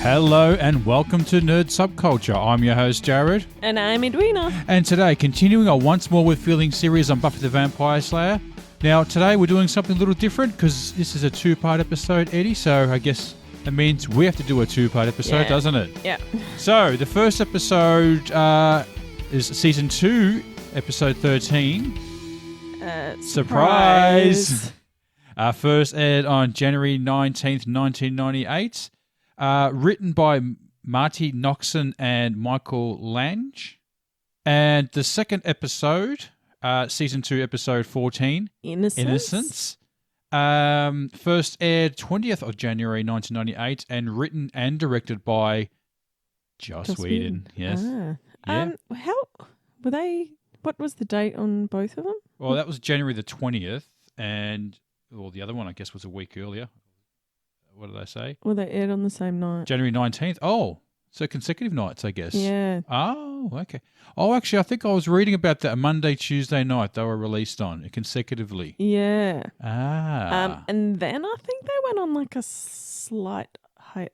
Hello and welcome to Nerd Subculture. I'm your host Jared. And I'm Edwina. And today, continuing our Once More with Feeling series on Buffy the Vampire Slayer. Now, today we're doing something a little different because this is a two-part episode, Eddie, so I guess that means we have to do a two-part episode, doesn't it? Yeah. So, the first episode is Season 2, Episode 13. Surprise! First aired on January 19th, 1998. Written by Marty Noxon and Michael Lange. And the second episode, Season 2, Episode 14, Innocence. First aired 20th of January 1998 and written and directed by Joss Whedon. Yes. How were they? What was the date on both of them? Well, that was January the 20th, and the other one I guess was a week earlier. What did I say? Well, they aired on the same night. January 19th. Oh, so consecutive nights, I guess. Yeah. Oh, okay. Oh, actually, I think I was reading about that Monday, Tuesday night they were released on consecutively. Yeah. And then I think they went on like a slight,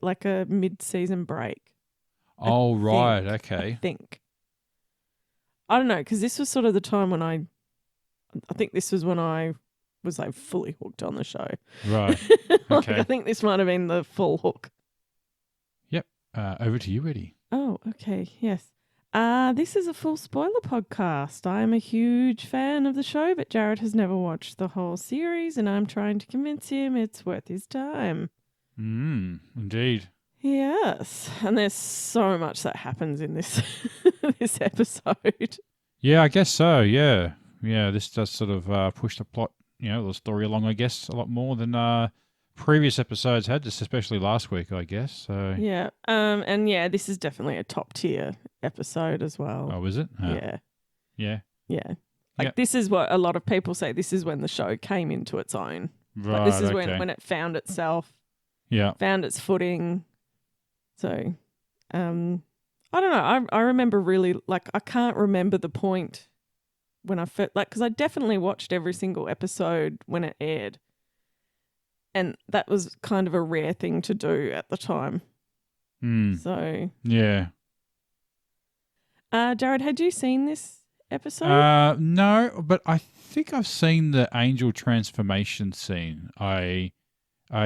like a mid-season break. Oh, right. Okay. I think. I don't know, because this was sort of the time when I think this was when I was like fully hooked on the show. Right. Okay. I think this might have been the full hook. Yep. Over to you, Eddie. Oh, okay. Yes. This is a full spoiler podcast. I am a huge fan of the show, but Jared has never watched the whole series, and I'm trying to convince him it's worth his time. Indeed. Yes. And there's so much that happens in this this episode. Yeah, I guess so. Yeah. Yeah, this does sort of push the plot, the story along, I guess, a lot more than previous episodes had, just especially last week, I guess. So yeah. And yeah, this is definitely a top tier episode as well. Oh, is it? Yeah. Yeah. Yeah. Like this is what a lot of people say. This is when the show came into its own. Right. Like, this is when it found itself. Yeah. Found its footing. So, I don't know. I remember really, like, I can't remember the point when I first, like, because I definitely watched every single episode when it aired. And that was kind of a rare thing to do at the time. So. Yeah. Jared, had you seen this episode? No, but I think I've seen the angel transformation scene. I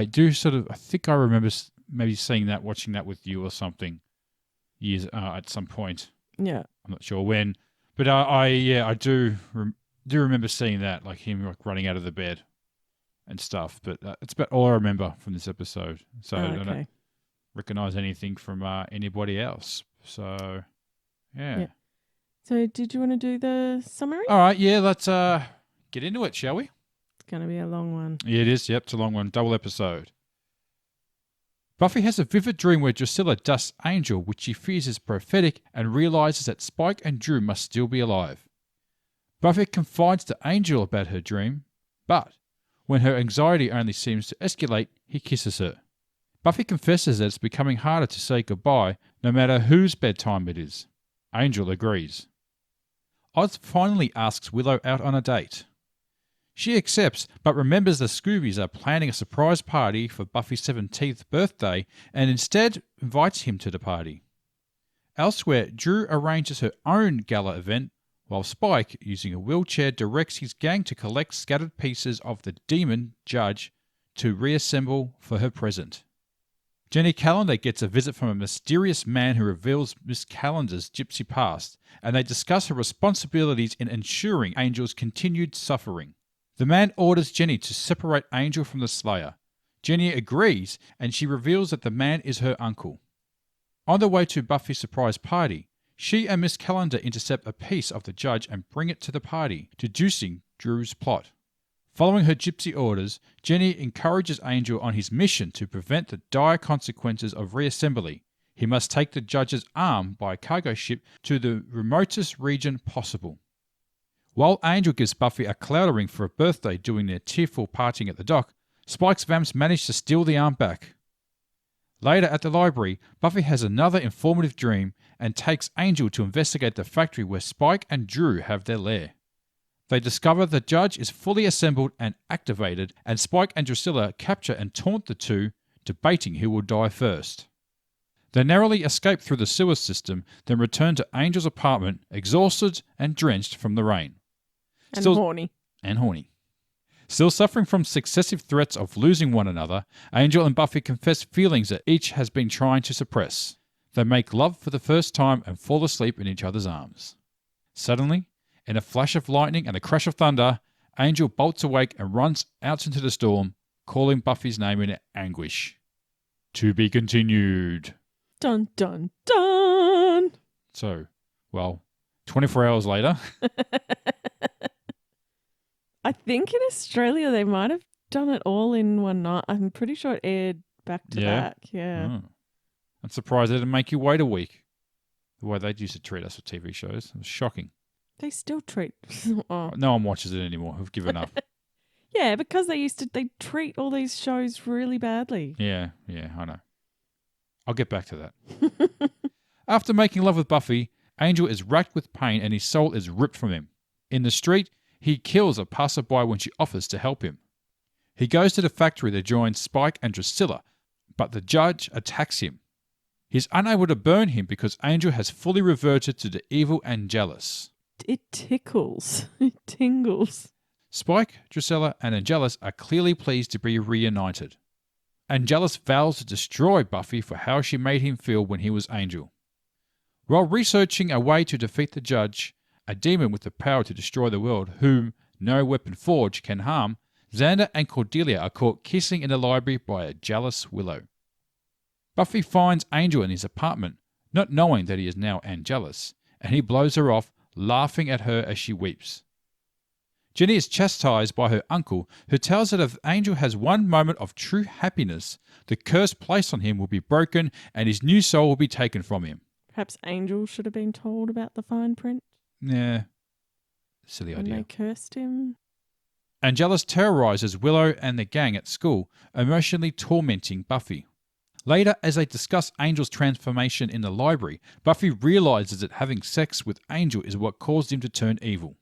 do sort of, I think I remember maybe seeing that, watching that with you or something years at some point. Yeah. I'm not sure when. But I do remember seeing that, like him like running out of the bed and stuff. But it's about all I remember from this episode. So I don't recognize anything from anybody else. So, yeah. So did you want to do the summary? All right, yeah, let's get into it, shall we? It's going to be a long one. Yeah, it is. Yep, it's a long one. Double episode. Buffy has a vivid dream where Drusilla dusts Angel, which she fears is prophetic, and realizes that Spike and Drew must still be alive. Buffy confides to Angel about her dream, but when her anxiety only seems to escalate, he kisses her. Buffy confesses that it's becoming harder to say goodbye, no matter whose bedtime it is. Angel agrees. Oz finally asks Willow out on a date. She accepts, but remembers the Scoobies are planning a surprise party for Buffy's 17th birthday and instead invites him to the party. Elsewhere, Drew arranges her own gala event, while Spike, using a wheelchair, directs his gang to collect scattered pieces of the demon Judge to reassemble for her present. Jenny Calendar gets a visit from a mysterious man who reveals Miss Calendar's gypsy past, and they discuss her responsibilities in ensuring Angel's continued suffering. The man orders Jenny to separate Angel from the Slayer. Jenny agrees, and she reveals that the man is her uncle. On the way to Buffy's surprise party, she and Miss Calendar intercept a piece of the Judge and bring it to the party, deducing Drew's plot. Following her gypsy orders, Jenny encourages Angel on his mission to prevent the dire consequences of reassembly. He must take the Judge's arm by a cargo ship to the remotest region possible. While Angel gives Buffy a cloud ring for a birthday during their tearful partying at the dock, Spike's vamps manage to steal the arm back. Later at the library, Buffy has another informative dream and takes Angel to investigate the factory where Spike and Drew have their lair. They discover the Judge is fully assembled and activated, and Spike and Drusilla capture and taunt the two, debating who will die first. They narrowly escape through the sewer system, then return to Angel's apartment, exhausted and drenched from the rain. And horny. And horny. Still suffering from successive threats of losing one another, Angel and Buffy confess feelings that each has been trying to suppress. They make love for the first time and fall asleep in each other's arms. Suddenly, in a flash of lightning and a crash of thunder, Angel bolts awake and runs out into the storm, calling Buffy's name in anguish. To be continued. Dun, dun, dun. So, 24 hours later. I think in Australia they might have done it all in one night. I'm pretty sure it aired back to back. Yeah. Oh. I'm surprised they didn't make you wait a week. The way they used to treat us with TV shows. It was shocking. They still treat... Oh. No one watches it anymore. Who've given up. Yeah, because they treat all these shows really badly. Yeah, I know. I'll get back to that. After making love with Buffy, Angel is racked with pain and his soul is ripped from him. In the street, he kills a passerby when she offers to help him. He goes to the factory to join Spike and Drusilla, but the judge attacks him. He's unable to burn him because Angel has fully reverted to the evil Angelus. It tickles. It tingles. Spike, Drusilla, and Angelus are clearly pleased to be reunited. Angelus vows to destroy Buffy for how she made him feel when he was Angel. While researching a way to defeat the judge, a demon with the power to destroy the world, whom no weapon forged can harm, Xander and Cordelia are caught kissing in the library by a jealous Willow. Buffy finds Angel in his apartment, not knowing that he is now Angelus, and he blows her off, laughing at her as she weeps. Jenny is chastised by her uncle, who tells her that if Angel has one moment of true happiness, the curse placed on him will be broken and his new soul will be taken from him. Perhaps Angel should have been told about the fine print. Yeah. Silly idea. And they cursed him. Angelus terrorizes Willow and the gang at school, emotionally tormenting Buffy. Later, as they discuss Angel's transformation in the library, Buffy realizes that having sex with Angel is what caused him to turn evil.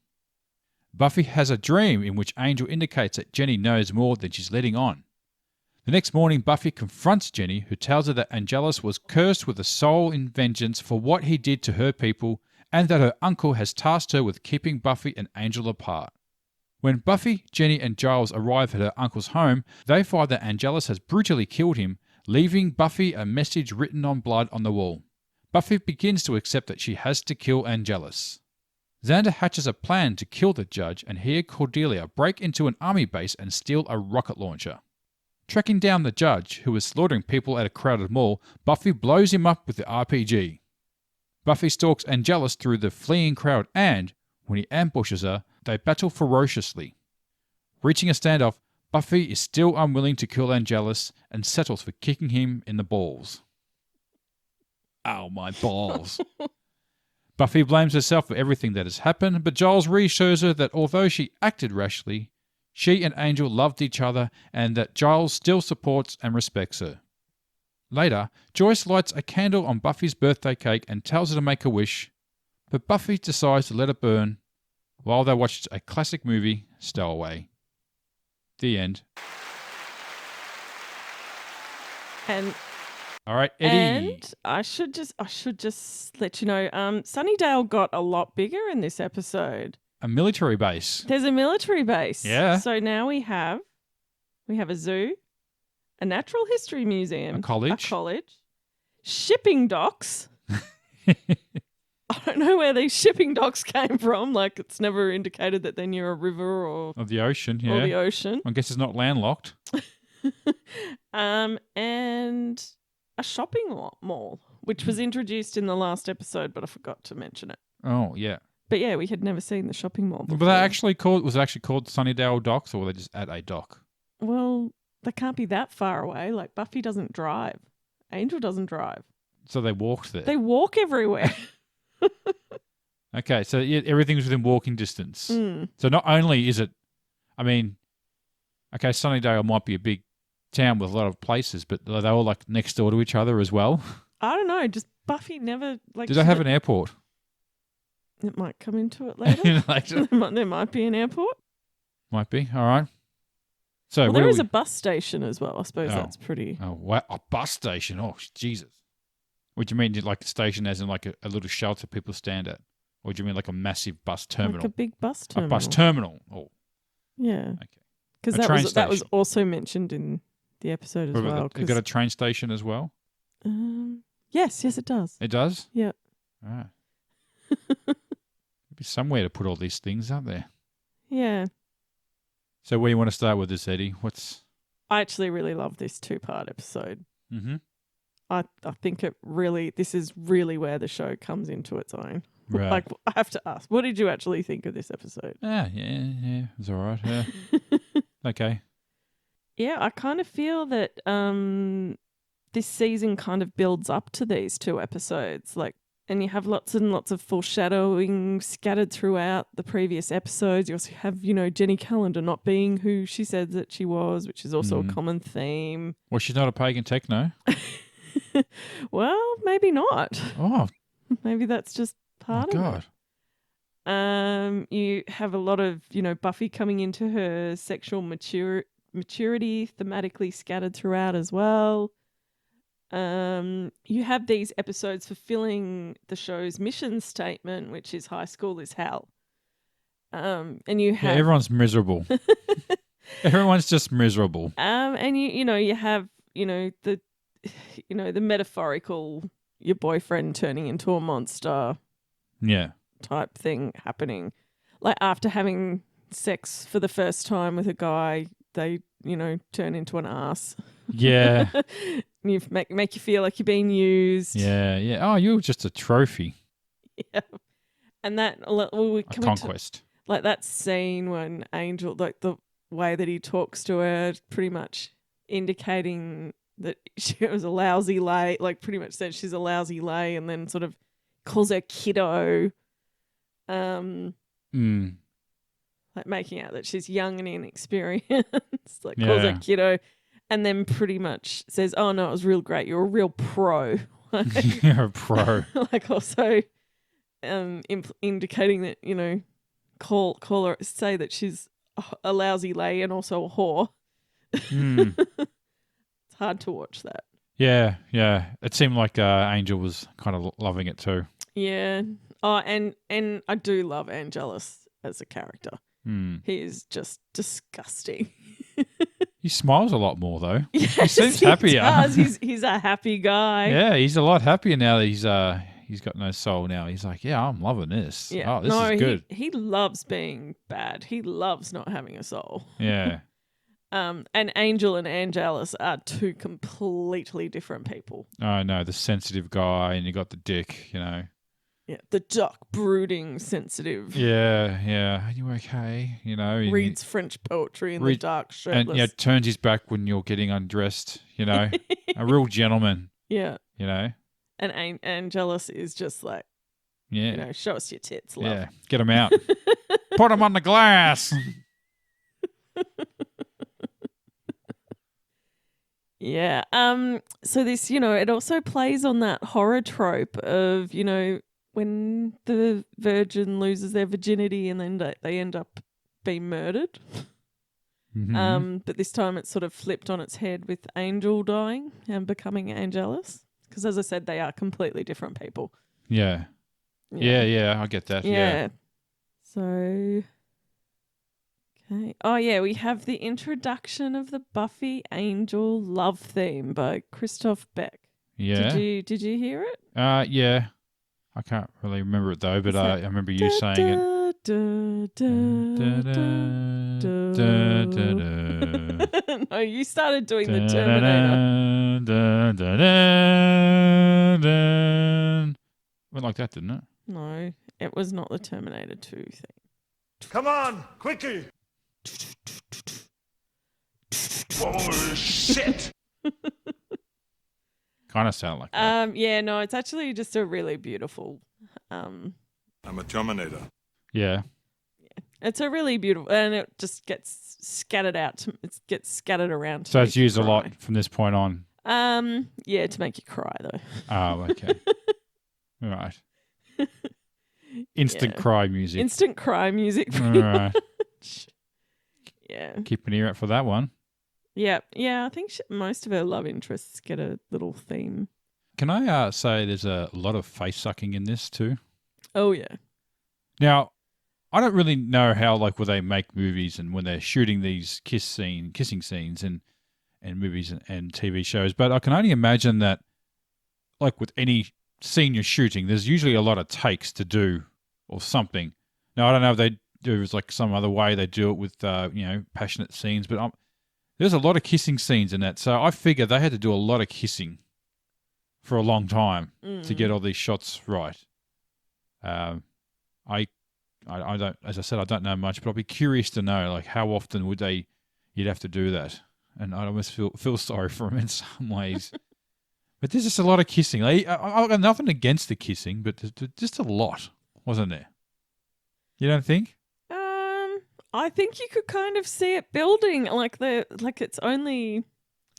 Buffy has a dream in which Angel indicates that Jenny knows more than she's letting on. The next morning, Buffy confronts Jenny, who tells her that Angelus was cursed with a soul in vengeance for what he did to her people, and that her uncle has tasked her with keeping Buffy and Angel apart. When Buffy, Jenny, and Giles arrive at her uncle's home, they find that Angelus has brutally killed him, leaving Buffy a message written on blood on the wall. Buffy begins to accept that she has to kill Angelus. Xander hatches a plan to kill the judge and hear Cordelia break into an army base and steal a rocket launcher. Tracking down the judge, who is slaughtering people at a crowded mall, Buffy blows him up with the RPG. Buffy stalks Angelus through the fleeing crowd and, when he ambushes her, they battle ferociously. Reaching a standoff, Buffy is still unwilling to kill Angelus and settles for kicking him in the balls. Ow, my balls. Buffy blames herself for everything that has happened, but Giles reassures her that although she acted rashly, she and Angel loved each other and that Giles still supports and respects her. Later, Joyce lights a candle on Buffy's birthday cake and tells her to make a wish, but Buffy decides to let it burn while they watch a classic movie, Stowaway. The end. And all right, Eddie. And I should just let you know, Sunnydale got a lot bigger in this episode. A military base. There's a military base. Yeah. So now we have a zoo, a natural history museum, a college, shipping docks. I don't know where these shipping docks came from. Like, it's never indicated that they're near a river or the ocean. Yeah. Or the ocean. I guess it's not landlocked. And a shopping mall, which was introduced in the last episode, but I forgot to mention it. Oh, yeah. But yeah, we had never seen the shopping mall before. But was it actually called Sunnydale Docks, or were they just at a dock? Well, they can't be that far away. Like, Buffy doesn't drive. Angel doesn't drive. So they walked there. They walk everywhere. Okay, so everything's within walking distance. Mm. So not only is it, Sunnydale might be a big town with a lot of places, but are they all like next door to each other as well? I don't know. Just Buffy never like. Do they have an airport? It might come into it later. There might be an airport. Might be. All right. So there is a bus station as well. I suppose that's pretty. Oh, wow. A bus station. Oh, Jesus. Would you mean like a station as in like a little shelter people stand at? Or do you mean like a massive bus terminal? Like a big bus terminal. A bus terminal. Oh, yeah. okay. Because that was also mentioned in the episode as well. It got a train station as well? Yes, it does. It does? Yeah. All right. There'd be somewhere to put all these things up there. Yeah. So where do you want to start with this, Eddie? I actually really love this 2-part episode. Mm-hmm. I think this is really where the show comes into its own. Right. Like, I have to ask, what did you actually think of this episode? Yeah, it was all right. Yeah. Okay. Yeah, I kind of feel that this season kind of builds up to these 2 episodes. Like, and you have lots and lots of foreshadowing scattered throughout the previous episodes. You also have, Jenny Calendar not being who she said that she was, which is also a common theme. Well, she's not a pagan techno. Well, maybe not. Oh. Maybe that's just part of it. You have a lot of, Buffy coming into her sexual maturity thematically scattered throughout as well. You have these episodes fulfilling the show's mission statement, which is high school is hell. And you have everyone's miserable. Everyone's just miserable. And you have the metaphorical your boyfriend turning into a monster. Yeah. Type thing happening. Like after having sex for the first time with a guy, they, turn into an ass. Yeah. You make you feel like you're being used. Yeah, yeah. Oh, you're just a trophy. Yeah. And that, a conquest. Like that scene when Angel, like the way that he talks to her, pretty much indicating that she was a lousy lay, like pretty much said she's a lousy lay, and then sort of calls her kiddo. Like making out that she's young and inexperienced, like calls her kiddo, and then pretty much says, "Oh no, it was real great. You're a real pro." Like, you're a pro. Like also, indicating that call her, say that she's a lousy lay and also a whore. It's hard to watch that. Yeah, yeah. It seemed like Angel was kind of loving it too. Yeah. Oh, and I do love Angelus as a character. He is just disgusting. He smiles a lot more though. Yes, he seems happier. Does. He's a happy guy. Yeah, he's a lot happier now that he's got no soul now. He's like, yeah, I'm loving this. Yeah. Oh, this is good. He loves being bad. He loves not having a soul. Yeah. And Angel and Angelus are 2 completely different people. Oh no, the sensitive guy, and you got the dick, Yeah, the dark, brooding, sensitive. Yeah, yeah. Are you okay? Reads French poetry in the dark, shirtless. And turns his back when you're getting undressed. A real gentleman. Yeah. And Angelus is just like, show us your tits, love. Yeah, get them out. Put them on the glass. Yeah. So this, it also plays on that horror trope of, when the virgin loses their virginity and then they end up being murdered. Mm-hmm. But this time it's sort of flipped on its head with Angel dying and becoming Angelus. Because as I said, they are completely different people. Yeah. Yeah, I get that. Yeah. So, okay. Oh, yeah, we have the introduction of the Buffy Angel love theme by Christoph Beck. Yeah. Did you hear it? Yeah. I can't really remember it though, but I remember you saying it. No, you started doing the Terminator. Went like that, didn't it? No, it was not the Terminator 2 thing. Come on, quickly! Oh, shit! Kind of sound like that. Yeah, no, it's actually just a really beautiful. I'm a Terminator. Yeah. It's a really beautiful, and it just gets scattered out. It gets scattered around. So it's used a lot from this point on. Yeah, to make you cry though. Oh, okay. All right. Instant cry music. Instant cry music. All right. Yeah. Keep an ear out for that one. Yeah. I think most of her love interests get a little theme. Can I say there's a lot of face sucking in this too? Oh yeah. Now, I don't really know how like when they make movies and when they're shooting these kissing scenes in movies and TV shows, but I can only imagine that like with any scene you're shooting, there's usually a lot of takes to do or something. Now I don't know if they do it like some other way they do it with passionate scenes, but there's a lot of kissing scenes in that, so I figure they had to do a lot of kissing for a long time to get all these shots right. I don't, as I said, I don't know much, but I'll be curious to know like how often you'd have to do that, and I almost feel sorry for them in some ways. But there's just a lot of kissing. I've got nothing against the kissing, but there's just a lot, wasn't there? You don't think? I think you could kind of see it building, like it's only.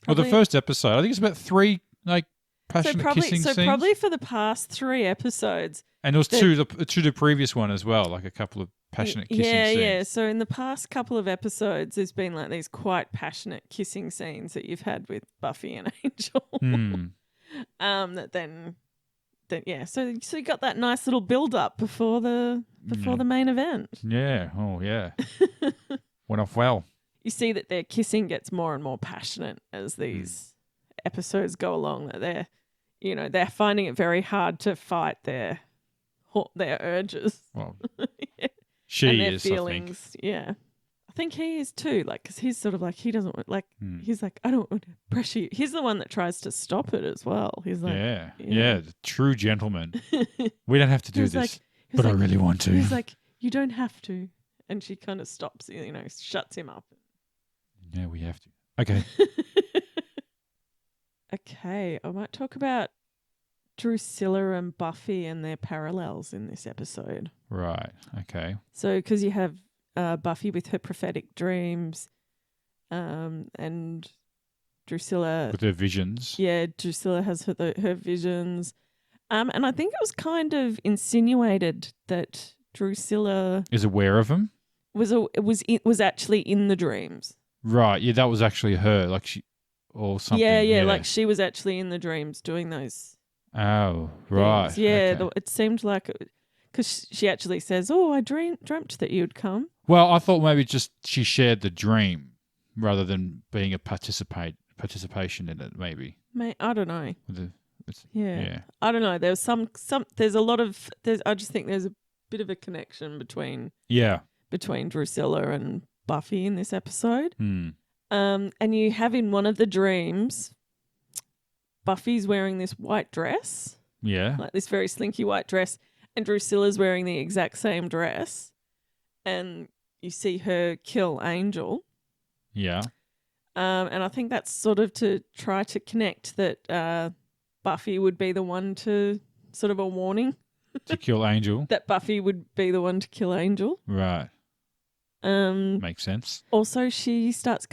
Well, the first episode, I think it's about 3 like passionate kissing scenes. So probably for the past 3 episodes. And there was two the previous one as well, like a couple of passionate kissing scenes. Yeah. So in the past couple of episodes, there's been like these quite passionate kissing scenes that you've had with Buffy and Angel. That then yeah. So you got that nice little build up before the main event. Yeah. Oh yeah. Went off well. You see that their kissing gets more and more passionate as these episodes go along. That they're finding it very hard to fight their urges. Well, yeah. She and their is, feelings. I think. Yeah. I think he is too, like, because he's sort of like, he doesn't want, like, he's like, I don't want to pressure you. He's the one that tries to stop it as well. He's like, yeah, the true gentleman. We don't have to do this, but I really want to. He's like, you don't have to. And she kind of stops, shuts him up. Yeah, we have to. Okay. Okay, I might talk about Drusilla and Buffy and their parallels in this episode. Right, okay. So, because you have Buffy with her prophetic dreams, and Drusilla with her visions. Yeah, Drusilla has her visions, and I think it was kind of insinuated that Drusilla is aware of them. Was actually in the dreams. Right. Yeah, that was actually her. Like she or something. Yeah. Like she was actually in the dreams doing those. Oh, right. Things. Yeah, okay. It seemed like because she actually says, "Oh, I dreamt that you'd come." Well, I thought maybe just she shared the dream rather than being a participation in it. Maybe. I don't know. Yeah. I don't know. There's There's a lot of. I just think there's a bit of a connection between Drusilla and Buffy in this episode. And you have in one of the dreams, Buffy's wearing this white dress. Yeah. Like this very slinky white dress. And Drusilla's wearing the exact same dress. And you see her kill Angel. Yeah. And I think that's sort of to try to connect that Buffy would be the one to sort of a warning. To kill Angel. That Buffy would be the one to kill Angel. Right. Makes sense. Also, she starts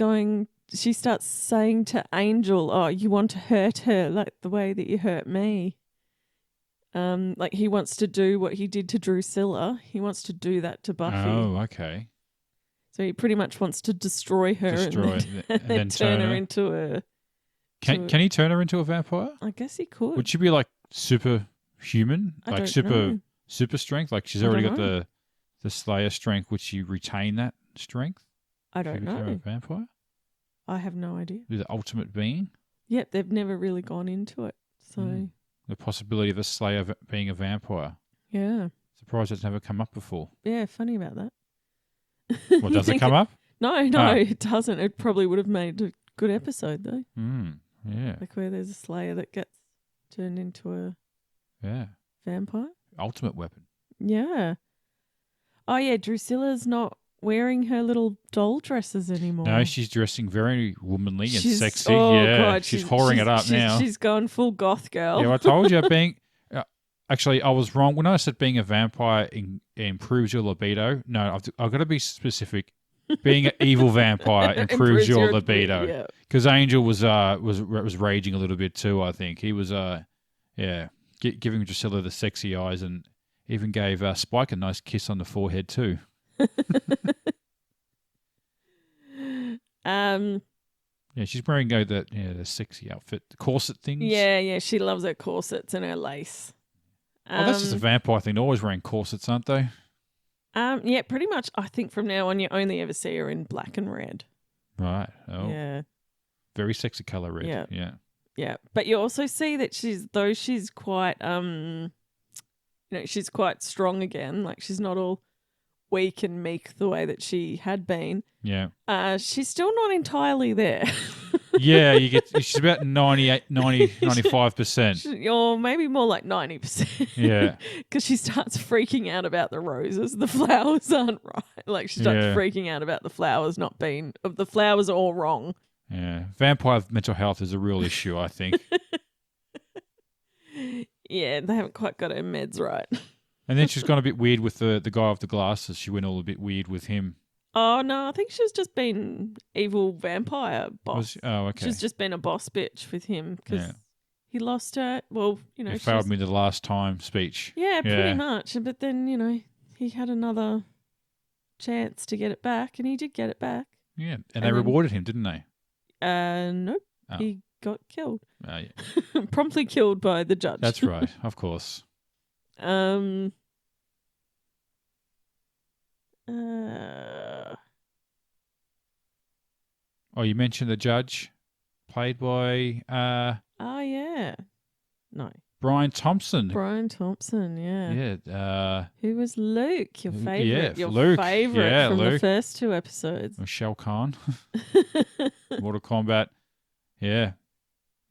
saying to Angel, "Oh, you want to hurt her like the way that you hurt me." Like he wants to do what he did to Drusilla. He wants to do that to Buffy. Oh, okay. So he pretty much wants to destroy her and then turn her into a... Can he turn her into a vampire? I guess he could. Would she be like superhuman? I like don't super strength? Like she's already got the Slayer strength. Would she retain that strength? I don't know. A vampire? I have no idea. Be the ultimate being? Yep, they've never really gone into it. So the possibility of a Slayer being a vampire. Yeah. Surprised it's never come up before. Yeah, funny about that. Well, does it come up? No, it doesn't. It probably would have made a good episode though. Yeah. Like where there's a Slayer that gets turned into a vampire. Ultimate weapon. Yeah. Oh yeah, Drusilla's not wearing her little doll dresses anymore. No, she's dressing very womanly and sexy. Oh yeah, God, she's whoring it up now. She's gone full goth girl. Yeah, I told you being. Actually, I was wrong when I said being a vampire improves your libido. No, I've got to be specific. Being an evil vampire improves your libido. Because Angel was raging a little bit too. I think he was giving Drusilla the sexy eyes and even gave Spike a nice kiss on the forehead too. Yeah, she's wearing the sexy outfit, the corset things. Yeah, she loves her corsets and her lace. Oh, that's just a vampire thing. They're always wearing corsets, aren't they? Yeah, pretty much. I think from now on, you only ever see her in black and red. Right. Oh, Yeah. very sexy color red. Yeah. Yeah. Yeah, but you also see that she's quite she's quite strong again. Like she's not all weak and meek the way that she had been. Yeah. She's still not entirely there. Yeah, she's about 98, 90, 95%. Or maybe more like 90%. Yeah. Because she starts freaking out about the roses. The flowers aren't right. Like she starts freaking out about the flowers the flowers are all wrong. Yeah. Vampire mental health is a real issue, I think. Yeah, they haven't quite got her meds right. And then she's gone a bit weird with the guy with the glasses. She went all a bit weird with him. Oh, no, I think she's just been evil vampire boss. Okay. She's just been a boss bitch with him because he lost her. Well, You failed me the last time speech. Yeah, pretty much. But then, he had another chance to get it back, and he did get it back. Yeah, and they rewarded him, didn't they? Nope. Oh. He got killed. Yeah. Promptly killed by the judge. That's right, of course. You mentioned the judge, played by Oh yeah. No. Brian Thompson. Brian Thompson, yeah. Yeah. Who was Luke, your favourite? Yeah, your Luke. favourite from Luke. the first two episodes. Michelle Khan. Mortal Kombat. Yeah.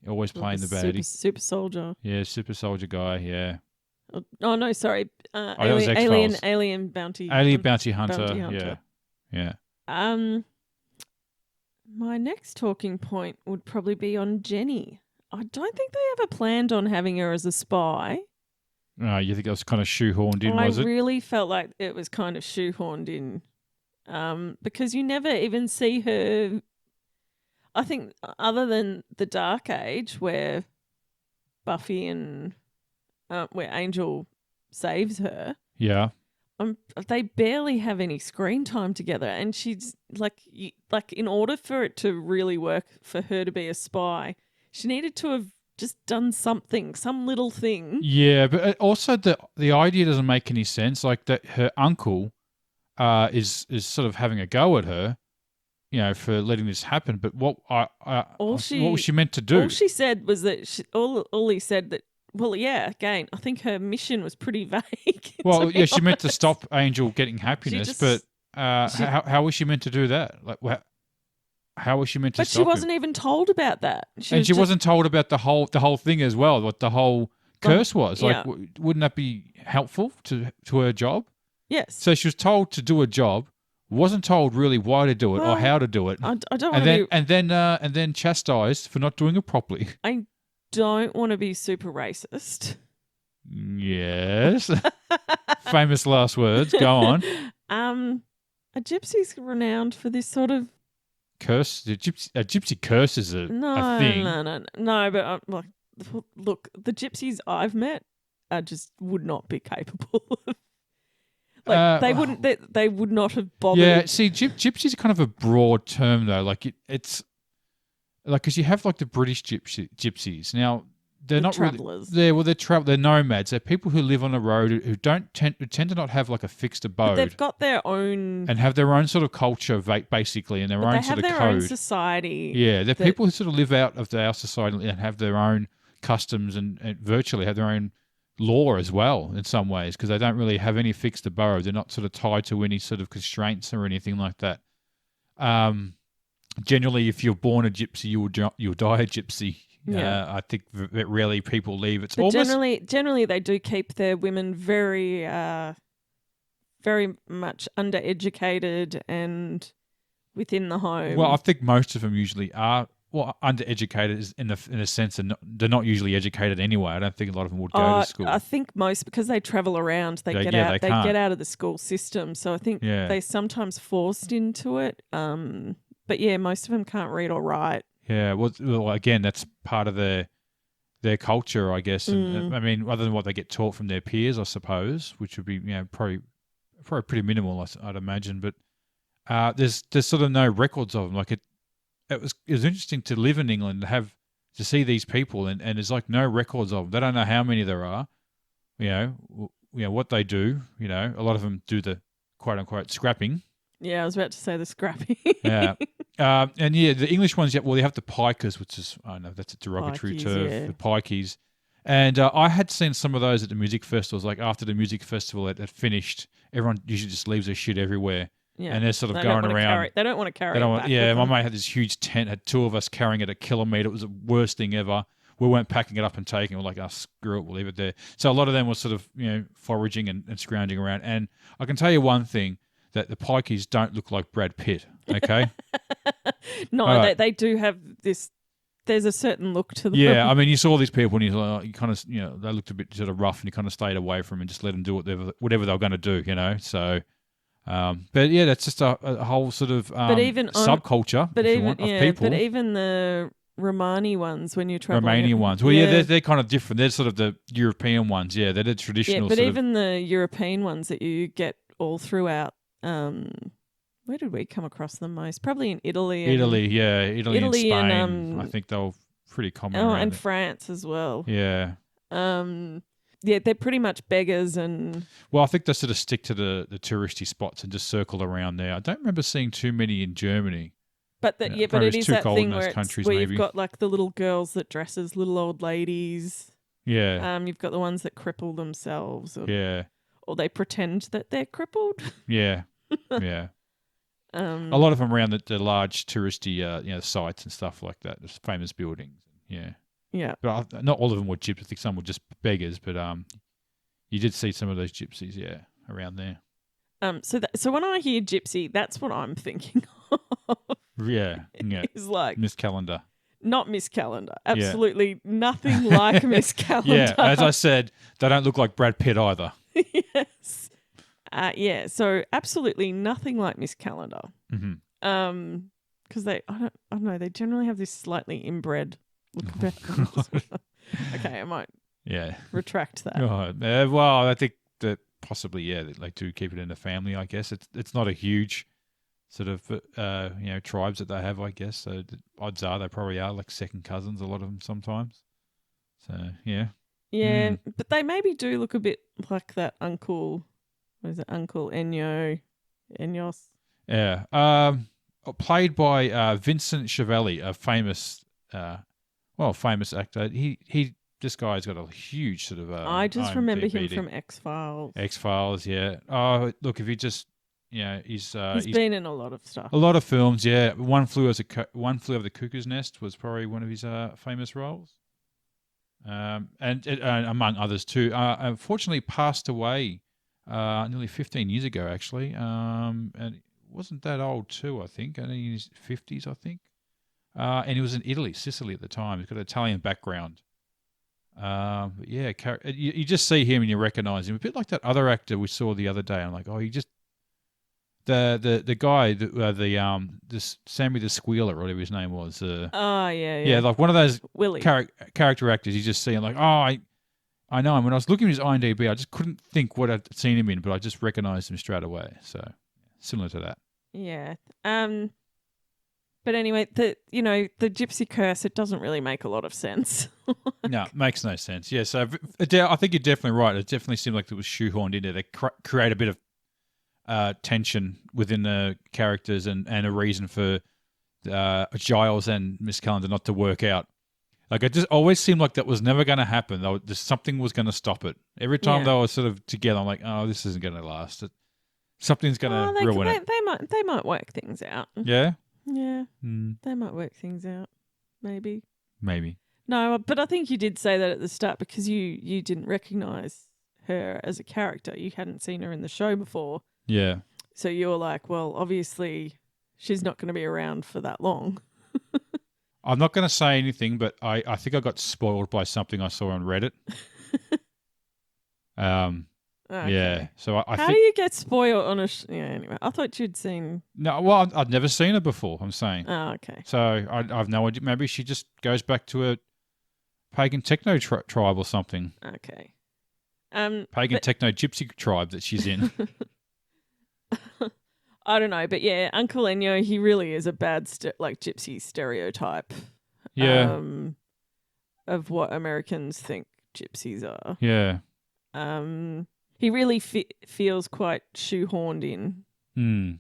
Always playing the baddie. Super soldier. Yeah, super soldier guy, yeah. Oh no, sorry. That was X-Files. Alien bounty. Alien bounty hunter. Bounty hunter. Yeah. My next talking point would probably be on Jenny. I don't think they ever planned on having her as a spy. No, you think it was kind of shoehorned in, was it? I really felt like it was kind of shoehorned in. Because you never even see her. I think other than the Dark Age where Buffy and where Angel saves her. Yeah. They barely have any screen time together, and she's like in order for it to really work for her to be a spy, she needed to have just done something, some little thing. Yeah, but also the idea doesn't make any sense. Like that, her uncle is sort of having a go at her, for letting this happen. But what was she meant to do? All she said was that all he said that. Well, yeah, again, I think her mission was pretty vague. Well, yeah, she meant to stop Angel getting happiness, but how was she meant to do that? Like, how was she meant to stop But she wasn't even told about that. She wasn't told about the whole thing as well, what the whole curse was. Like, wouldn't that be helpful to her job? Yes. So she was told to do a job, wasn't told really why to do it or how to do it. I don't want to and then chastised for not doing it properly. I don't want to be super racist. Yes. Famous last words. Go on. A gypsy's renowned for this sort of curse. A gypsy curse is a thing. No. But look, the gypsies I've met just would not be capable of. They wouldn't. They would not have bothered. Yeah. See, gypsy's kind of a broad term though. Like it's. Like, because you have like the British gypsies. Now, they're not travellers. Really. They're nomads. They're people who live on the road who tend to not have like a fixed abode. But they've got their own and have their own sort of culture, basically, and their own sort of code. They have their own society. Yeah, they're people who sort of live out of our society and have their own customs and virtually have their own law as well in some ways because they don't really have any fixed abode. They're not sort of tied to any sort of constraints or anything like that. Generally, if you're born a gypsy, you'll die a gypsy. Yeah. I think that rarely people leave. It's almost generally they do keep their women very, very much undereducated and within the home. Well, I think most of them usually are. Well, undereducated is in a sense they're not usually educated anyway. I don't think a lot of them would go to school. I think most because they travel around, they get out of the school system. So I think they're sometimes forced into it. But yeah, most of them can't read or write. Yeah, well, again, that's part of their culture, I guess. And I mean, other than what they get taught from their peers, I suppose, which would be probably pretty minimal, I'd imagine. But there's sort of no records of them. Like it was interesting to live in England and to see these people, and there's like no records of them. They don't know how many there are. What they do. A lot of them do the quote unquote scrapping. Yeah, I was about to say the scrappy. Yeah. And the English ones, they have the pikers, which is, I don't know, that's a derogatory term, the pikeys. And I had seen some of those at the music festivals. Like after the music festival had finished, everyone usually just leaves their shit everywhere. Yeah. And they're sort of going around. They don't want to carry it back. Yeah, my mate had this huge tent, had two of us carrying it a kilometre. It was the worst thing ever. We weren't packing it up and taking it. We're like, oh, screw it, we'll leave it there. So a lot of them were sort of, foraging and scrounging around. And I can tell you one thing, that the pikeys don't look like Brad Pitt, okay? No, they do have this. There's a certain look to them. Yeah, I mean, you saw these people and you kind of, they looked a bit sort of rough, and you kind of stayed away from them and just let them do whatever they were going to do, So, but yeah, that's just a whole sort of subculture, of people. But even the Romani ones, when you're traveling. Romanian ones. Well, yeah, they're kind of different. They're sort of the European ones. Yeah, they're the traditional. Yeah, but even the European ones that you get all throughout. Where did we come across them most? Probably in Italy. Italy and Spain. And, I think they were pretty common. Oh, and France as well. Yeah. Yeah, they're pretty much beggars and. Well, I think they sort of stick to the touristy spots and just circle around there. I don't remember seeing too many in Germany. But but it is that thing where you've got like the little girls that dress as little old ladies. Yeah. You've got the ones that cripple themselves. Or they pretend that they're crippled. Yeah. Yeah. A lot of them around the large touristy, sites and stuff like that. There's famous buildings. Yeah. Yeah. But not all of them were gypsies. I think some were just beggars. But you did see some of those gypsies, around there. So when I hear gypsy, that's what I'm thinking of. Yeah. It's like Miss Calendar. Not Miss Calendar. Absolutely nothing like Miss Calendar. Yeah. As I said, they don't look like Brad Pitt either. Yes. So absolutely nothing like Miss Calendar. Mm-hmm. Because I don't know, they generally have this slightly inbred look about them. Okay, I might retract that. Well, I think that possibly, they do keep it in the family, I guess. It's not a huge sort of, tribes that they have, I guess. So the odds are they probably are like second cousins, a lot of them sometimes. So, yeah. Yeah, but they maybe do look a bit like that uncle. What is it? Uncle Enyos. Yeah. Played by Vincent Schiavelli, a famous actor. This guy's got a huge sort of. I just remember him IMDb. from X-Files. X-Files, yeah. Oh, look, if you just, he's been in a lot of stuff. A lot of films, yeah. One Flew Over the Cuckoo's Nest was probably one of his famous roles. And among others too. Unfortunately, passed away nearly 15 years ago, actually. And he wasn't that old too, I think. I think in his 50s, I think. And he was in Sicily at the time. He's got an Italian background. But yeah, you just see him and you recognise him. A bit like that other actor we saw the other day. I'm like, the guy, this Sammy the Squealer, or whatever his name was. Yeah, like one of those Willie character actors. You just see him like, I know him. When I was looking at his IMDb, I just couldn't think what I'd seen him in, but I just recognised him straight away. So similar to that. Yeah. But anyway, the gypsy curse, it doesn't really make a lot of sense. No, it makes no sense. Yeah, so I think you're definitely right. It definitely seemed like it was shoehorned in there. They create a bit of tension within the characters and a reason for Giles and Miss Calendar not to work out. Like, it just always seemed like that was never going to happen. Something was going to stop it. Every time they were sort of together, I'm like, oh, this isn't going to last. Something's going to ruin it. They might work things out. Yeah? Yeah. They might work things out. Maybe. No, but I think you did say that at the start because you didn't recognise her as a character. You hadn't seen her in the show before. Yeah. So you were like, well, obviously she's not going to be around for that long. I'm not going to say anything, but I think I got spoiled by something I saw on Reddit. Okay. Yeah. So I How think, do you get spoiled on a anyway, I thought you'd seen... No, well, I'd never seen her before, I'm saying. Oh, okay. So I've no idea. Maybe she just goes back to a pagan techno tribe or something. Okay. Pagan techno gypsy tribe that she's in. I don't know, but yeah, Uncle Enyo, he really is a bad gypsy stereotype. Yeah. Of what Americans think gypsies are. Yeah. He really feels quite shoehorned in.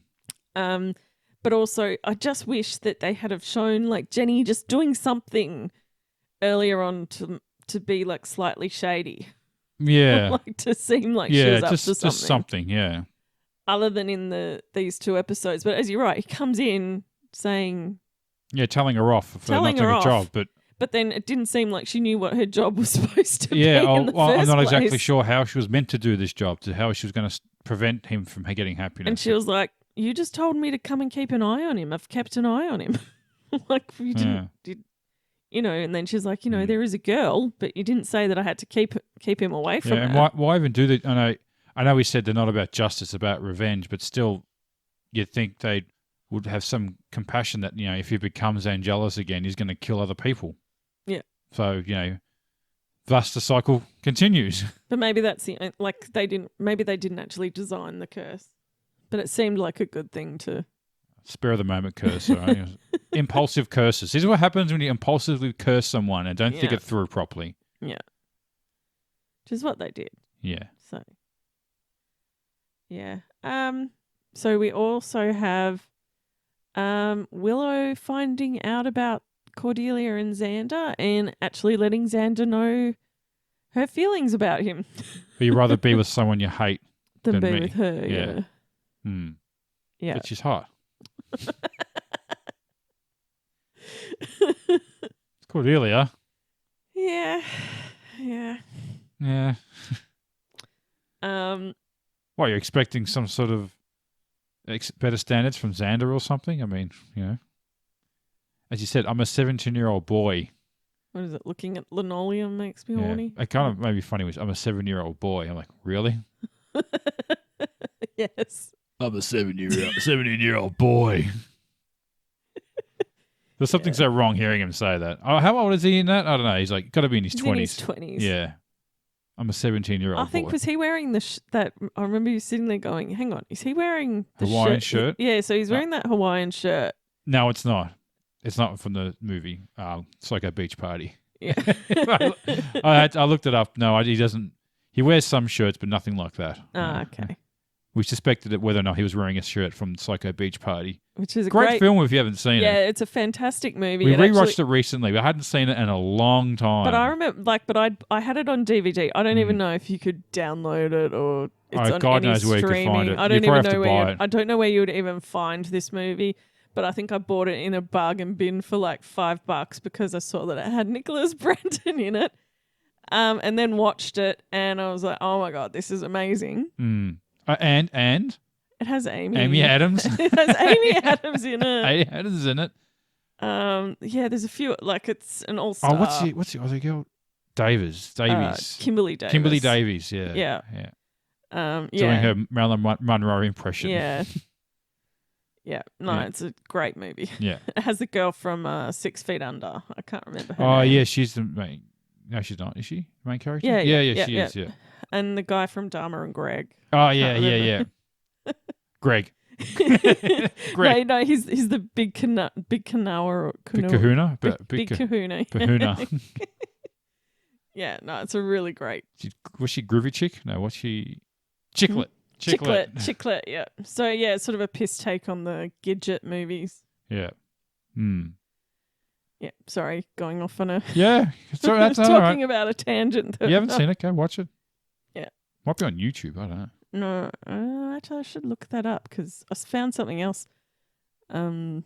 But also, I just wish that they had have shown like Jenny just doing something earlier on to be like slightly shady. Yeah. Like to seem like she was up to something. Just something, yeah. Other than in these 2 episodes. But as you're right, he comes in saying... Yeah, telling her off for not doing a job. But then it didn't seem like she knew what her job was supposed to be I'm not place. exactly sure how she was meant to do this job, to how she was going to prevent him from getting happiness. And she was like, you just told me to come and keep an eye on him. I've kept an eye on him. Like, you didn't... and then she's like, there is a girl, but you didn't say that I had to keep him away from her. And why even do that? I know we said they're not about justice, about revenge, but still you'd think they would have some compassion that, if he becomes Angelus again, he's going to kill other people. Yeah. So, thus the cycle continues. But maybe that's they didn't actually design the curse. But it seemed like a good thing to... Spur of the moment curse. Right? Impulsive curses. This is what happens when you impulsively curse someone and don't think it through properly. Yeah. Which is what they did. Yeah. So, yeah. So we also have Willow finding out about Cordelia and Xander and actually letting Xander know her feelings about him. But you'd rather be with someone you hate than be me. with her. Yeah. Yeah. But she's hot. It's Cordelia. Yeah. Yeah. Yeah. What, you're expecting some sort of better standards from Xander or something? I mean, as you said, I'm a 17-year-old boy. What is it? Looking at linoleum makes me horny. It kind of made me funny. I'm a 7-year-old boy. I'm like, really? Yes. I'm a 17-year-old boy. There's something so wrong hearing him say that. Oh, how old is he in that? I don't know. He's like got to be in his 20s. In his 20s. Yeah. I'm a 17-year-old boy. I think, was he wearing that? I remember you sitting there going, hang on, is he wearing the Hawaiian shirt? Yeah, so he's wearing that Hawaiian shirt. No, it's not. It's not from the movie Psycho Beach Party. Yeah. I looked it up. No, he doesn't. He wears some shirts, but nothing like that. Okay. We suspected whether or not he was wearing a shirt from Psycho Beach Party. Which is a great film if you haven't seen it. Yeah, it's a fantastic movie. We rewatched it recently. I hadn't seen it in a long time. But I remember, I had it on DVD. I don't even know if you could download it or it's on God any knows where streaming. you could find it. I don't even even know where. it. I don't know where you would even find this movie. But I think I bought it in a bargain bin for like $5 because I saw that it had Nicholas Brendon in it. And then watched it, and I was like, "Oh my god, this is amazing!" And it has Amy Adams. It has Amy Adams in it. Amy Adams is in it. Yeah, there's a few. Like it's an all-star. Oh, what's the other girl? Davies. Kimberly Davis. Kimberly Davies. Yeah. Yeah. Doing her Marilyn Monroe impression. Yeah. Yeah. No, it's a great movie. Yeah. It has the girl from 6 Feet Under. I can't remember her name. name. Yeah, she's the main. No, she's not. Is she the main character? Yeah, she is. Yeah. And the guy from Dharma and Greg. Oh yeah. Greg. Greg. No, he's the big kahuna. Big kahuna. Big kahuna. Kahuna. Yeah, no, it's a really great. Was she Groovy Chick? No, what's she? Chiclet. Chiclet, yeah. So, yeah, it's sort of a piss take on the Gidget movies. Yeah. Yeah, sorry, going off on a... Yeah, sorry, that's all talking right. about a tangent. You haven't seen it? Go watch it. Yeah. Might be on YouTube, I don't know. No, actually, I should look that up because I found something else. What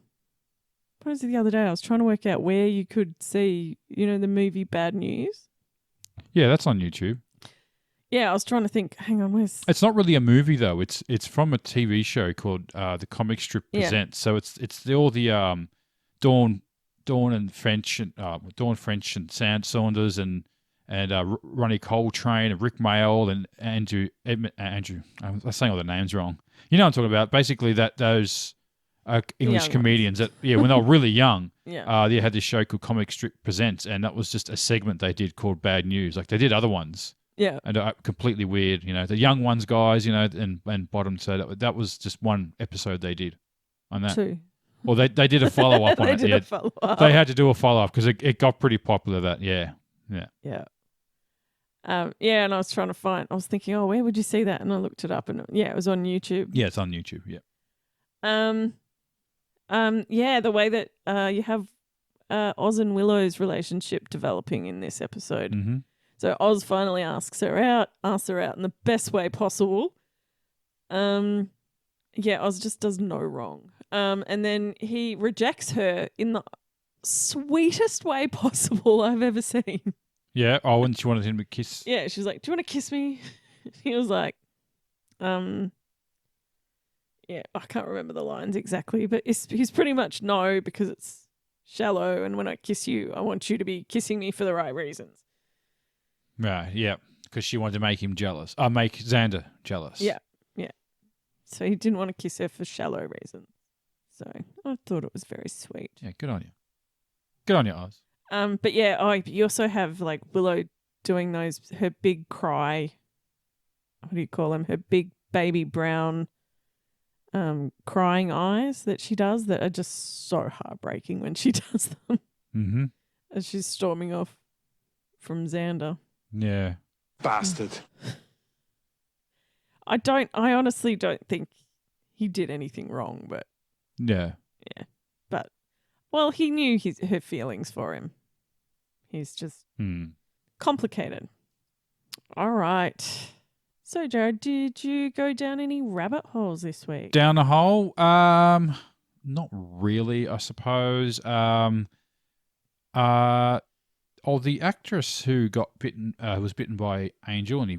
was it the other day? I was trying to work out where you could see, the movie Bad News. Yeah, that's on YouTube. Yeah, I was trying to think. Hang on, where's? It's not really a movie though. It's from a TV show called The Comic Strip Presents. So it's all the Dawn French and Sam Saunders and Ronnie Coltrane and Rick Mayall and Andrew. I'm saying all the names wrong. You know what I'm talking about. Basically, those English young comedians that when they were really young, yeah, they had this show called Comic Strip Presents, and that was just a segment they did called Bad News. Like they did other ones. Yeah. And completely weird. The young ones guys, and bottom. So that was just one episode they did on that. 2. Well, they did a follow up on They it. did Yeah. a follow-up. They had to do a follow up because it got pretty popular. That yeah. Yeah. And I was trying to find. I was thinking, oh, where would you see that? And I looked it up, and it was on YouTube. Yeah, it's on YouTube. Yeah. The way that you have Oz and Willow's relationship developing in this episode. Mm-hmm. So Oz finally asks her out in the best way possible. Oz just does no wrong. And then he rejects her in the sweetest way possible I've ever seen. Yeah. Oh, and she wanted him to kiss. Yeah, she's like, "Do you want to kiss me?" He was like, I can't remember the lines exactly, but he's pretty much no, because it's shallow, and when I kiss you, I want you to be kissing me for the right reasons. Right. Yeah. Because she wanted to make him jealous. Make Xander jealous. Yeah. So he didn't want to kiss her for shallow reasons. So I thought it was very sweet. Yeah. Good on you. Good on you, Oz. But you also have like Willow doing her big cry. What do you call them? Her big baby brown crying eyes that she does that are just so heartbreaking when she does them. Mm-hmm. As she's storming off from Xander. Yeah. Bastard. I honestly don't think he did anything wrong, but Yeah. but well, he knew her feelings for him. He's just complicated. All right. So, Jared, did you go down any rabbit holes this week? Down the hole? Not really, I suppose. The actress who got bitten, was bitten by Angel, and he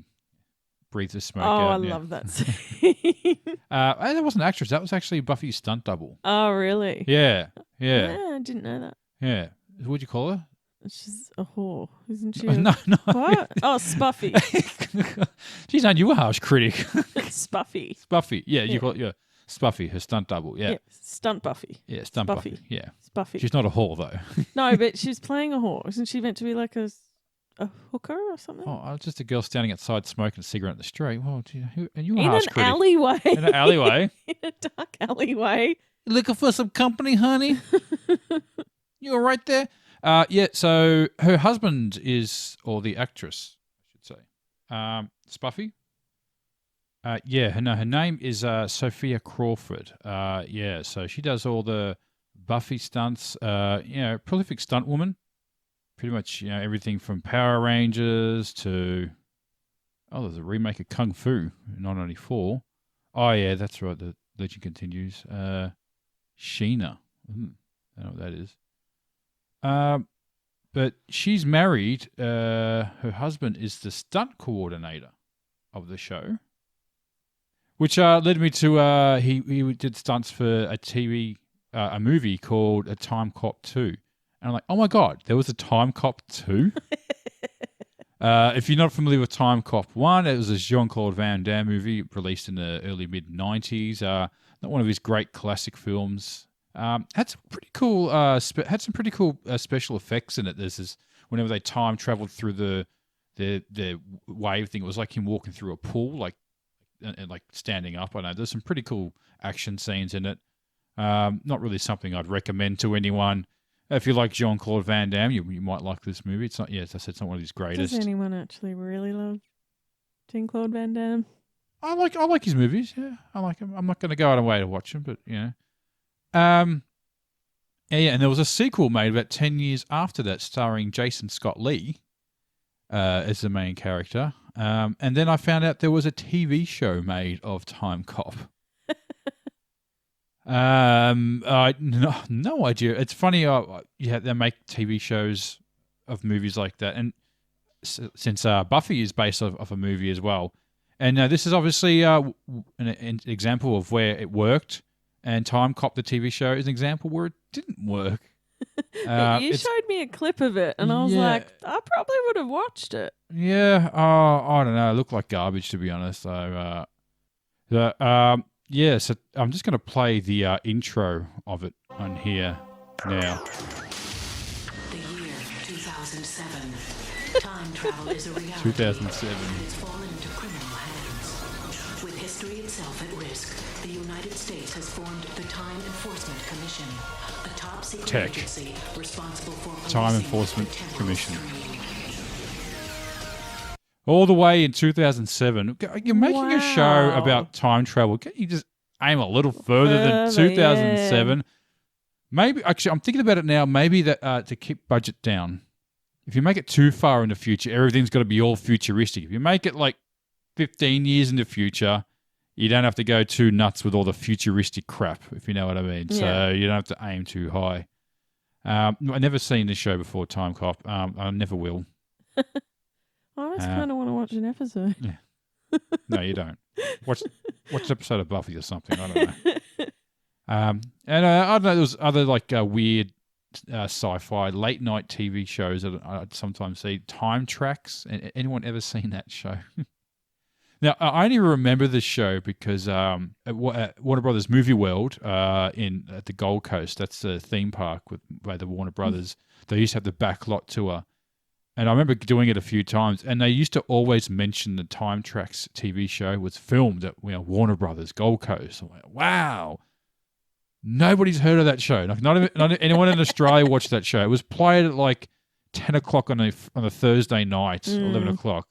breathed the smoke out. I love that scene. That wasn't an actress. That was actually Buffy's stunt double. Oh, really? Yeah. I didn't know that. Yeah. What'd you call her? She's a whore, isn't she? No. What? Oh, Spuffy. She's not you a harsh critic. Spuffy. Spuffy. Yeah, you call it Spuffy, her stunt double. Yeah. Stunt Buffy. Yeah, stunt Buffy. Yeah. Spuffy. She's not a whore, though. No, but she's playing a whore. Isn't she meant to be like a hooker or something? Oh, just a girl standing outside smoking a cigarette in the street. Well, are you a in harsh an critic? alleyway. In an alleyway. In a dark alleyway. You looking for some company, honey? You all right there? So her husband or the actress, I should say, Spuffy. Her name is Sophia Crawford. So she does all the Buffy stunts. Prolific stunt woman. Pretty much, everything from Power Rangers to there's a remake of Kung Fu in 1994. Oh yeah, that's right. The legend continues. Sheena. I don't know what that is. But she's married. Her husband is the stunt coordinator of the show, which led me to he did stunts for a movie called A Time Cop 2. And I'm like, oh my God, there was a Time Cop 2? If you're not familiar with Time Cop 1, it was a Jean-Claude Van Damme movie released in the early mid-90s. Not one of his great classic films. Had some pretty cool special effects in it. There's this, whenever they time traveled through the wave thing, it was like him walking through a pool, like standing up. I know there's some pretty cool action scenes in it. Not really something I'd recommend to anyone. If you like Jean-Claude Van Damme, you might like this movie. It's not, as I said, it's not one of his greatest. Does anyone actually really love Jean-Claude Van Damme? I like his movies. Yeah, I like him. I'm not going to go out of my way to watch him, but and there was a sequel made about 10 years after that, starring Jason Scott Lee as the main character. And then I found out there was a TV show made of Time Cop. I no idea. It's funny. They make TV shows of movies like that, and since Buffy is based off a movie as well, and this is obviously an example of where it worked, and Time Cop, the TV show, is an example where it didn't work. You showed me a clip of it, and I was like, I probably would have watched it. Yeah. I don't know. It looked like garbage, to be honest. So, so I'm just going to play the intro of it on here now. The year 2007. Time travel is a reality. 2007. It's fallen into criminal hands. With history itself at risk, the United States has formed the Time Enforcement Commission, a top secret Tech. agency responsible for Time policing Enforcement the temporal Commission. stream. All the way in 2007. You're making a show Wow. about time travel. Can't you just aim a little further than Further, 2007? Maybe, actually, I'm thinking about it now. Maybe that to keep budget down. If you make it too far in the future, everything's got to be all futuristic. If you make it like 15 years in the future, you don't have to go too nuts with all the futuristic crap, if you know what I mean. Yeah. So you don't have to aim too high. I've never seen this show before, Time Cop. I never will. I almost kind of want to watch an episode. No, you don't. Watch an episode of Buffy or something. I don't know. And I don't know. There was other like weird sci-fi late night TV shows that I'd sometimes see. Time Tracks. Anyone ever seen that show? Now I only remember this show because at Warner Brothers Movie World at the Gold Coast. That's the theme park by the Warner Brothers. They used to have the backlot tour. And I remember doing it a few times, and they used to always mention the Time Tracks TV show was filmed at Warner Brothers Gold Coast. I'm like, wow, nobody's heard of that show. Like, not anyone in Australia watched that show. It was played at like 10 o'clock on a Thursday night, 11 o'clock.